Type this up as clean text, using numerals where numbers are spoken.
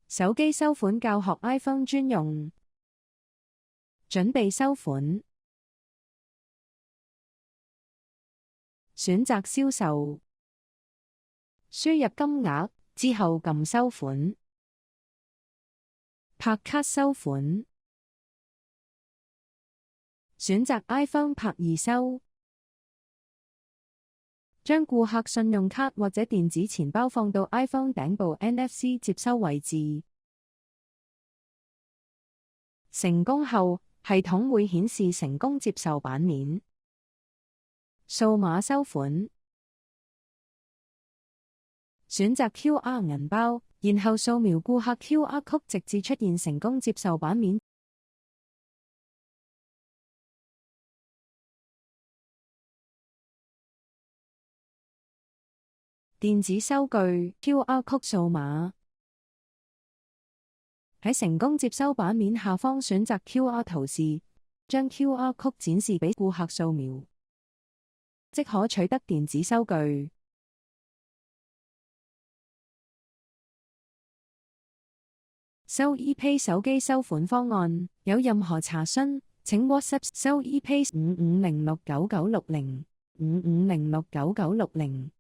手機收款教學 iPhone 專用。準備收款。選擇銷售。輸入金額之後撳收款。拍卡收款。選擇 iPhone 拍二收。將顧客信用卡或者電子錢包放到 iPhone 頂部 NFC 接收位置。成功後，系統會顯示成功接受版面。數碼收款。選擇 QR 銀包，然後掃描顧客 QR Code 直至出現成功接受版面。電子收據 QR Code 掃碼。喺成功接收版面下方選擇 QR 圖示，將 QR Code 展示俾顧客掃描，即可取得電子收據。收 ePay 手機收款方案，有任何查詢，請 WhatsApp 收 ePay 55069960 55069960。